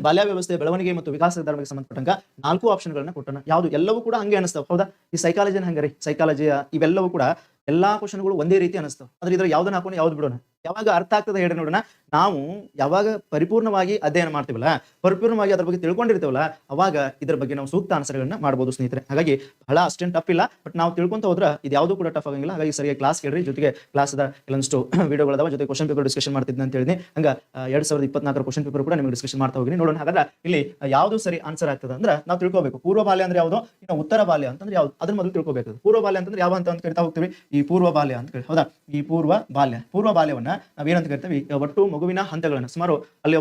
ಬಾಲ್ಯ ವ್ಯವಸ್ಥೆ ಬೆಳವಣಿಗೆ ಮತ್ತು ವಿಕಾಸದ ಧರ್ಮಕ್ಕೆ ಸಂಬಂಧಪಟ್ಟಂಗ 4 ಆಪ್ಷನ್ಗಳನ್ನ ಕೊಟ್ಟಣ. ಯಾವುದು ಎಲ್ಲವೂ ಕೂಡ ಹಂಗೆ ಅನಿಸ್ತಾವ, ಹೌದಾ? ಈ ಸೈಕಾಲಜಿನ ಹಂಗರಿ, ಸೈಕಾಲಜಿಯ ಇವೆಲ್ಲವೂ ಕೂಡ ಎಲ್ಲಾ ಕ್ವಶನ್ಗಳು ಒಂದೇ ರೀತಿ ಅನಿಸ್ತಾವ. ಆದ್ರೆ ಇದ್ರ ಯಾವ್ದನ್ನ ಹಾಕೋಣ, ಯಾವ್ದು ಬಿಡೋಣ? ಯಾವಾಗ ಅರ್ಥ ಆಗ್ತದೆ ಹೇಳಿ ನೋಡೋಣ. ನಾವು ಯಾವಾಗ ಪರಿಪೂರ್ಣವಾಗಿ ಅಧ್ಯಯನ ಮಾಡ್ತೀವಲ್ಲ, ಪರಿಪೂರ್ಣವಾಗಿ ಅದ್ರ ಬಗ್ಗೆ ತಿಳ್ಕೊಂಡಿರ್ತೀವಲ್ಲ, ಅವಾಗ ಇದ್ರ ಬಗ್ಗೆ ನಾವು ಸೂಕ್ತ ಆನ್ಸರ್ಗಳನ್ನ ಮಾಡಬಹುದು ಸ್ನೇಹಿತರೆ. ಹಾಗಾಗಿ ಬಹಳ ಅಷ್ಟೇನು ಟಫ್ ಇಲ್ಲ, ಬಟ್ ನಾವು ತಿಳ್ಕೊಂತ ಹೋದ್ರೆ ಇದು ಯಾವುದು ಕೂಡ ಟಫ್ ಆಗಂಗಿಲ್ಲ. ಹಾಗಾಗಿ ಸರಿಯಾಗಿ ಕ್ಲಾಸ್ ಕೇಳ್ರಿ, ಜೊತೆಗೆ ಕ್ಲಾಸ್ದ ಕೆಲವೊಂದಿಷ್ಟು ವಿಡಿಯೋಗಳದಾವ, ಜೊತೆ ಕ್ವಶನ್ ಪೇಪರ್ ಡಿಸ್ಕಷನ್ ಮಾಡ್ತಿದ್ದೆ ಅಂತ ಹೇಳಿದ್ನಿ. ಹಂಗ 2024 ಕ್ವಶನ್ ಪೇಪರ್ ಕೂಡ ನಿಮಗೆ ಡಿಸ್ಕಷನ್ ಮಾಡ್ತಾ ಹೋಗಿನಿ. ನೋಡೋಣ ಹಾಗಾದ್ರೆ ಇಲ್ಲಿ ಯಾವುದು ಸರಿ ಆನ್ಸರ್ ಆಗ್ತದೆ ಅಂದ್ರೆ ನಾವು ತಿಳ್ಕೋಬೇಕು. ಪೂರ್ವ ಬಾಲ್ಯ ಅಂದ್ರೆ ಯಾವುದು, ಇನ್ನು ಉತ್ತರ ಬಾಲ್ಯ ಅಂತಂದ್ರೆ ಯಾವ್ದು, ಅದನ್ನ ಮೊದಲು ತಿಳ್ಕೋಬೇಕು. ಪೂರ್ವ ಬಾಲ್ಯ ಅಂತಂದ್ರೆ ಯಾವ ಅಂತ ಕರಿತಾ ಹೋಗ್ತೀವಿ, ಈ ಪೂರ್ವ ಬಾಲ್ಯ ಅಂತ ಹೇಳಿ, ಹೌದಾ? ಈ ಪೂರ್ವ ಬಾಲ್ಯವನ್ನ ನಾವೇನಂತ ಕರಿತೀವಿ, ಒಟ್ಟು ಮಗುವಿನ ಹಂತಗಳನ್ನ ಸುಮಾರು ಅಲ್ಲಿ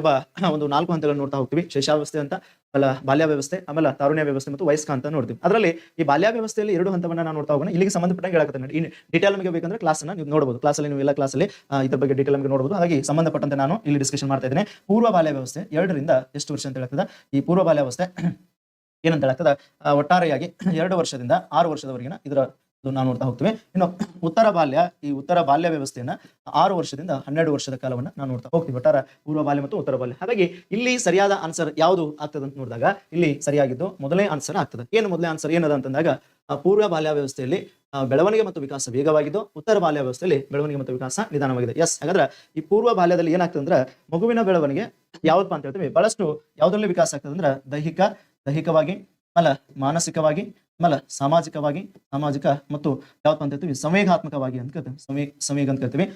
ಒಂದು 4 ಹಂತಗಳನ್ನು ನೋಡ್ತಾ ಹೋಗ್ತೀವಿ. ಶೈಶವಾವಸ್ಥೆ ಅಂತ, ಆಮೇಲೆ ಬಾಲ್ಯ ವ್ಯವಸ್ಥೆ, ಆಮೇಲೆ ತಾರುಣ್ಯ ವ್ಯವಸ್ಥೆ ಮತ್ತು ವಯಸ್ಕ ಅಂತ ನೋಡ್ತೀವಿ. ಅದರಲ್ಲಿ ಈ ಬಾಲ್ಯ ವ್ಯವಸ್ಥೆಯಲ್ಲಿ 2 ಹಂತವನ್ನ ನಾವು ನೋಡ್ತಾ ಹೋಗೋಣ. ಇಲ್ಲಿಗೆ ಸಂಬಂಧಪಟ್ಟಂಗೆ ಹೇಳಕತ್ತೀನಿ. ಈ ಡೀಟೇಲ್ ನಮಗೆ ಬೇಕಂದ್ರೆ ಕ್ಲಾಸ್ ಅನ್ನ ನೀವು ನೋಡಬಹುದು. ಕ್ಲಾಸಲ್ಲಿ ನೀವು ಎಲ್ಲ ಕ್ಲಾಸಲ್ಲಿ ಇದ್ರ ಬಗ್ಗೆ ಡೀಟೇಲ್ ನಮಗೆ ನೋಡಬಹುದು. ಹಾಗಾಗಿ ಸಂಬಂಧಪಟ್ಟಂತೆ ನಾನು ಇಲ್ಲಿ ಡಿಸ್ಕಷನ್ ಮಾಡ್ತಾ ಇದ್ದೇನೆ. ಪೂರ್ವ ಬಾಲ್ಯ ವ್ಯವಸ್ಥೆ 2 ರಿಂದ ಎಷ್ಟು ವರ್ಷ ಅಂತ ಹೇಳ್ತದ? ಈ ಪೂರ್ವ ಬಾಲ್ಯ ವ್ಯವಸ್ಥೆ ಏನಂತ ಹೇಳ್ತದ? ಒಟ್ಟಾರೆಯಾಗಿ 2 ವರ್ಷದಿಂದ 6 ವರ್ಷದವರೆಗಿನ ಇದರ ನಾವು ನೋಡ್ತಾ ಹೋಗ್ತೀವಿ. ಇನ್ನು ಉತ್ತರ ಬಾಲ್ಯ ವ್ಯವಸ್ಥೆಯನ್ನ 6 ವರ್ಷದಿಂದ 12 ವರ್ಷದ ಕಾಲವನ್ನ ನಾವು ನೋಡ್ತಾ ಹೋಗ್ತೀವಿ. ಒಟ್ಟಾರೆ ಪೂರ್ವ ಬಾಲ್ಯ ಮತ್ತು ಉತ್ತರ ಬಾಲ್ಯ. ಹಾಗಾಗಿ ಇಲ್ಲಿ ಸರಿಯಾದ ಆನ್ಸರ್ ಯಾವುದು ಆಗ್ತದೆ ಅಂತ ನೋಡಿದಾಗ ಇಲ್ಲಿ ಸರಿಯಾಗಿದ್ದು ಮೊದಲನೇ ಆನ್ಸರ್ ಆಗ್ತದೆ. ಏನು ಮೊದಲನೇ ಆನ್ಸರ್ ಏನದ ಅಂತಂದಾಗ, ಪೂರ್ವ ಬಾಲ್ಯ ವ್ಯವಸ್ಥೆಯಲ್ಲಿ ಬೆಳವಣಿಗೆ ಮತ್ತು ವಿಕಾಸ ವೇಗವಾಗಿದ್ದು, ಉತ್ತರ ಬಾಲ್ಯ ವ್ಯವಸ್ಥೆಯಲ್ಲಿ ಬೆಳವಣಿಗೆ ಮತ್ತು ವಿಕಾಸ ನಿಧಾನವಾಗಿದೆ. ಎಸ್, ಹಾಗಾದ್ರೆ ಈ ಪೂರ್ವ ಬಾಲ್ಯದಲ್ಲಿ ಏನಾಗ್ತದೆ ಅಂದ್ರೆ ಮಗುವಿನ ಬೆಳವಣಿಗೆ ಯಾವ್ದಪ್ಪ ಅಂತ ಹೇಳ್ತೀವಿ, ಬಹಳಷ್ಟು ಯಾವ್ದ್ರಲ್ಲಿ ವಿಕಾಸ ಆಗ್ತದೆ ಅಂದ್ರೆ ದೈಹಿಕವಾಗಿ, ಆಮೇಲೆ ಮಾನಸಿಕವಾಗಿ, ಆಮೇಲೆ ಸಾಮಾಜಿಕ ಮತ್ತು ಯಾವತ್ತು ಅಂತ ಹೇಳ್ತೀವಿ ಸಂವೇಗಾತ್ಮಕವಾಗಿ ಅಂತ ಕರಿತೀವಿ. ಸಂವೇಗ ಅಂತ ಕರಿತೀವಿ.